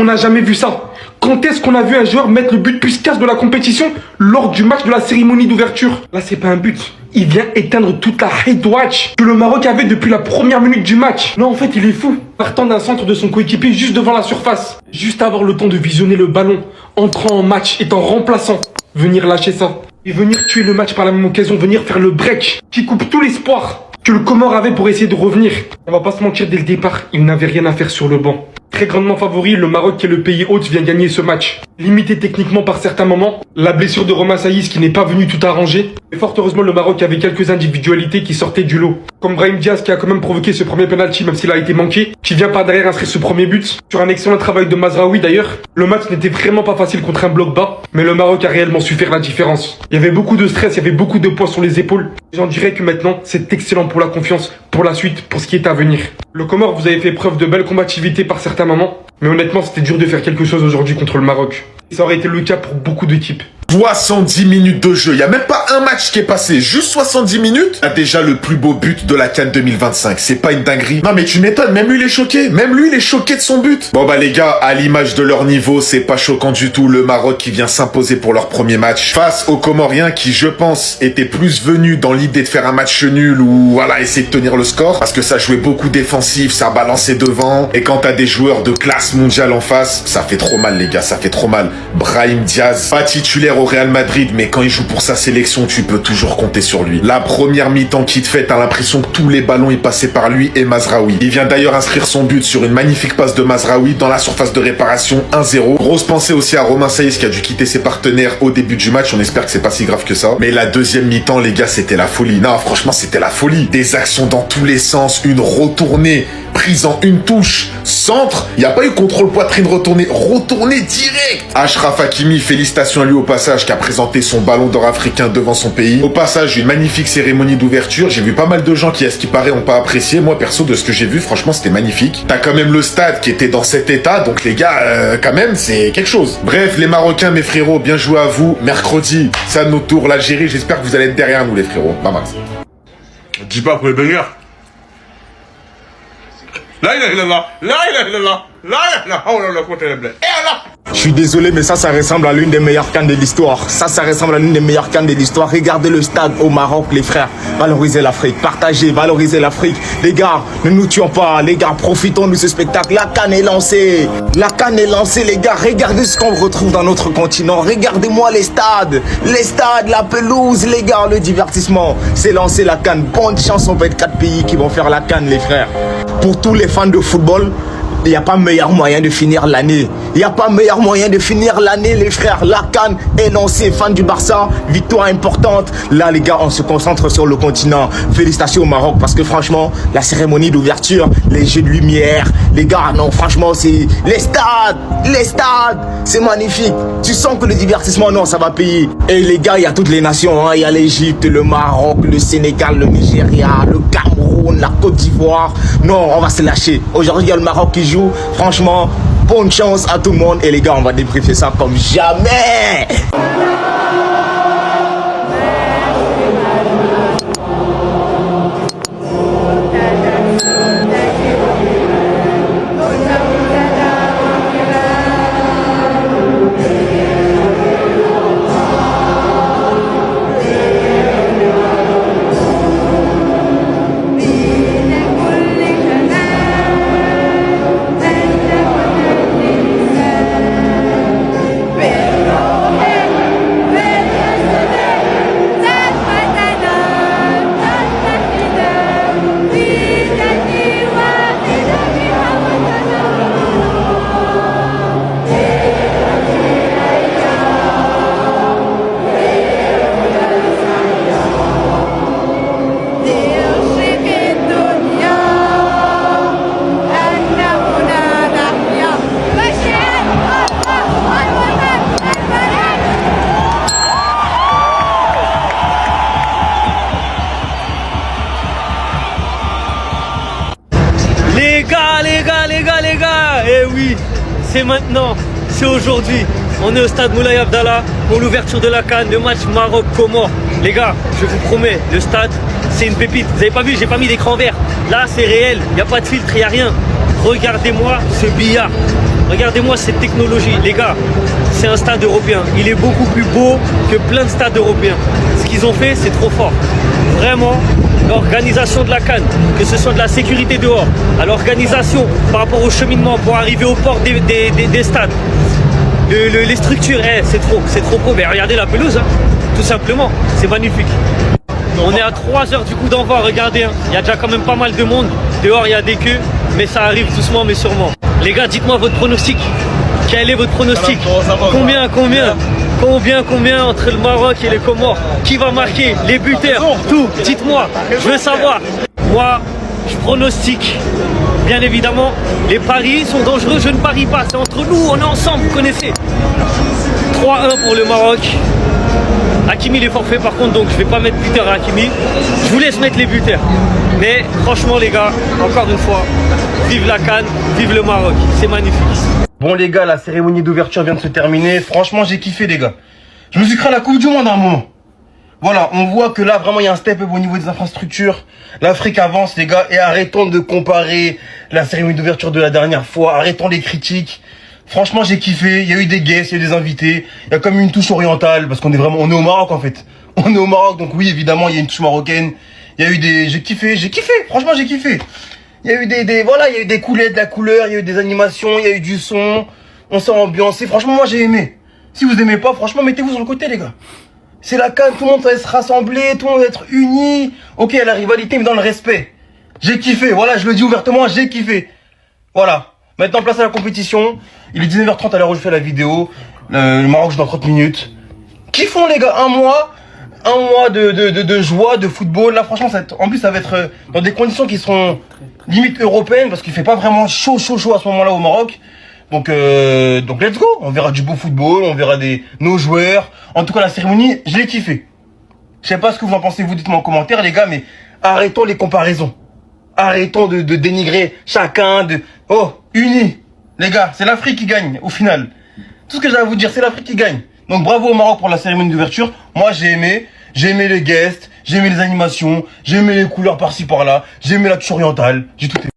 On n'a jamais vu ça. Quand est-ce qu'on a vu un joueur mettre le but plus casse de la compétition lors du match de la cérémonie d'ouverture? Là, c'est pas un but. Il vient éteindre toute la hate watch que le Maroc avait depuis la première minute du match. Non, en fait, il est fou. Partant d'un centre de son coéquipier juste devant la surface. Juste avoir le temps de visionner le ballon, entrant en match, étant remplaçant. Venir lâcher ça. Et venir tuer le match par la même occasion, venir faire le break qui coupe tout l'espoir que le Comore avait pour essayer de revenir. On va pas se mentir, dès le départ, il n'avait rien à faire sur le banc. Très grandement favori, le Maroc qui est le pays hôte vient gagner ce match. Limité techniquement par certains moments, la blessure de Romain Saïs qui n'est pas venu tout arranger. Et fort heureusement, le Maroc avait quelques individualités qui sortaient du lot. Comme Brahim Diaz qui a quand même provoqué ce premier penalty même s'il a été manqué, qui vient par derrière inscrire ce premier but. Sur un excellent travail de Mazraoui d'ailleurs. Le match n'était vraiment pas facile contre un bloc bas, mais le Maroc a réellement su faire la différence. Il y avait beaucoup de stress, il y avait beaucoup de poids sur les épaules. J'en dirais que maintenant, c'est excellent pour la confiance, pour la suite, pour ce qui est à venir. Le Comore, vous avez fait preuve de belle combativité par certains moments, mais honnêtement, c'était dur de faire quelque chose aujourd'hui contre le Maroc. Et ça aurait été le cas pour beaucoup d'équipes. 70 minutes de jeu, il y a même pas un match qui est passé, juste 70 minutes. A déjà le plus beau but de la CAN 2025, c'est pas une dinguerie. Non mais tu m'étonnes, même lui il est choqué, même lui il est choqué de son but. Bon bah les gars, à l'image de leur niveau, c'est pas choquant du tout, le Maroc qui vient s'imposer pour leur premier match face aux Comoriens qui, je pense, étaient plus venus dans l'idée de faire un match nul ou voilà, essayer de tenir le score, parce que ça jouait beaucoup défensif, ça balançait devant, et quand t'as des joueurs de classe mondiale en face, ça fait trop mal les gars, ça fait trop mal. Brahim Diaz, pas titulaire au Real Madrid, mais quand il joue pour sa sélection, tu peux toujours compter sur lui. La première mi-temps qu'il te fait, t'as l'impression que tous les ballons ils passaient par lui et Mazraoui. Il vient d'ailleurs inscrire son but sur une magnifique passe de Mazraoui dans la surface de réparation 1-0. Grosse pensée aussi à Romain Saïs qui a dû quitter ses partenaires au début du match. On espère que c'est pas si grave que ça. Mais la deuxième mi-temps, les gars, c'était la folie. Non, franchement, c'était la folie. Des actions dans tous les sens, une retournée prise en une touche, centre, il n'y a pas eu contrôle poitrine retourné direct. Achraf Hakimi, félicitations à lui au passage qui a présenté son ballon d'or africain devant son pays. Au passage, une magnifique cérémonie d'ouverture, j'ai vu pas mal de gens qui, à ce qui paraît, ont pas apprécié. Moi perso, de ce que j'ai vu, franchement c'était magnifique. T'as quand même le stade qui était dans cet état, donc les gars, quand même, c'est quelque chose. Bref, les Marocains, mes frérots, bien joué à vous. Mercredi, c'est à notre tour, l'Algérie, j'espère que vous allez être derrière nous les frérots. Pas mal. Dis pas pour les baigneurs. Là, il est là. Là, il est là. Là, il est là. Oh là là, comment elle est belle. Et là. Je suis désolé, mais ça ressemble à l'une des meilleures cannes de l'histoire. Ça ressemble à l'une des meilleures cannes de l'histoire. Regardez le stade au Maroc, les frères. Valorisez l'Afrique, partagez, valorisez l'Afrique. Les gars, ne nous tuons pas. Les gars, profitons de ce spectacle. La canne est lancée. La canne est lancée, les gars. Regardez ce qu'on retrouve dans notre continent. Regardez-moi les stades, la pelouse, les gars, le divertissement. C'est lancé la canne. Bonne chance aux 24 pays qui vont faire la canne, les frères. Pour tous les fans de football, il n'y a pas meilleur moyen de finir l'année. Il n'y a pas meilleur moyen de finir l'année, les frères. La CAN est lancée. Fans du Barça, victoire importante. Là, les gars, on se concentre sur le continent. Félicitations au Maroc parce que franchement, la cérémonie d'ouverture, les jeux de lumière, les gars, non, franchement, c'est les stades, c'est magnifique. Tu sens que le divertissement, non, ça va payer. Et les gars, il y a toutes les nations. Hein. Il y a l'Égypte, le Maroc, le Sénégal, le Nigeria, le Cameroun, la Côte d'Ivoire. Non, on va se lâcher. Aujourd'hui, il y a le Maroc qui joue. Franchement, bonne chance à tout le monde. Et les gars, on va débriefer ça comme jamais. Les gars, eh oui, c'est maintenant, c'est aujourd'hui. On est au stade Moulay Abdallah pour l'ouverture de la CAN, le match Maroc-Comore. Les gars, je vous promets, le stade, c'est une pépite. Vous avez pas vu, j'ai pas mis d'écran vert. Là, c'est réel, il n'y a pas de filtre, il n'y a rien. Regardez-moi ce billard. Regardez-moi cette technologie. Les gars, c'est un stade européen. Il est beaucoup plus beau que plein de stades européens. Ce qu'ils ont fait, c'est trop fort. Vraiment, l'organisation de la CAN, que ce soit de la sécurité dehors, à l'organisation par rapport au cheminement pour arriver au port des stades, les structures, c'est trop beau. Mais regardez la pelouse, hein, tout simplement, c'est magnifique. On est à 3 heures du coup d'envoi, regardez, hein, il y a déjà quand même pas mal de monde. Dehors, il y a des queues, mais ça arrive doucement mais sûrement. Les gars, dites-moi votre pronostic. Quel est votre pronostic? Combien entre le Maroc et les Comores? Qui va marquer? Les buteurs? Tout, dites-moi, je veux savoir. Moi, je pronostique. Bien évidemment, les paris sont dangereux, je ne parie pas. C'est entre nous, on est ensemble, vous connaissez. 3-1 pour le Maroc. Hakimi il est forfait par contre, donc je vais pas mettre buteur à Hakimi. Je vous laisse mettre les buteurs. Mais franchement les gars, encore une fois, vive la CAN, vive le Maroc, c'est magnifique. Bon les gars, la cérémonie d'ouverture vient de se terminer. Franchement, j'ai kiffé les gars. Je me suis créé la Coupe du Monde à un moment. Voilà, on voit que là vraiment il y a un step up au niveau des infrastructures. L'Afrique avance les gars, et arrêtons de comparer la cérémonie d'ouverture de la dernière fois. Arrêtons les critiques. Franchement, j'ai kiffé. Il y a eu des guests, il y a eu des invités. Il y a comme une touche orientale parce qu'on est vraiment, on est au Maroc en fait. On est au Maroc, donc oui, évidemment, il y a une touche marocaine. Il y a eu j'ai kiffé. Franchement, j'ai kiffé. Il y a eu voilà, il y a eu des coulées, de la couleur, il y a eu des animations, il y a eu du son. On s'est ambiancé. Franchement, moi, j'ai aimé. Si vous aimez pas, franchement, mettez-vous sur le côté, les gars. C'est la CAN, tout le monde va se rassembler, tout le monde va être uni. Ok, il y a la rivalité, mais dans le respect. J'ai kiffé. Voilà, je le dis ouvertement, j'ai kiffé. Voilà. Maintenant, place à la compétition. Il est 19h30 à l'heure où je fais la vidéo. Le Maroc joue dans 30 minutes. Kiffons les gars, un mois de joie, de football. Là franchement, en plus ça va être dans des conditions qui seront limite européennes parce qu'il fait pas vraiment chaud à ce moment-là au Maroc. Donc let's go. On verra du beau football, on verra nos joueurs. En tout cas, la cérémonie, je l'ai kiffé. Je sais pas ce que vous en pensez, vous dites-moi en commentaire les gars, mais arrêtons les comparaisons. Arrêtons de dénigrer chacun, unis. Les gars, c'est l'Afrique qui gagne, au final. Tout ce que j'ai à vous dire, c'est l'Afrique qui gagne. Donc bravo au Maroc pour la cérémonie d'ouverture. Moi, j'ai aimé les guests, j'ai aimé les animations, j'ai aimé les couleurs par-ci par-là, j'ai aimé la touche orientale, j'ai tout aimé.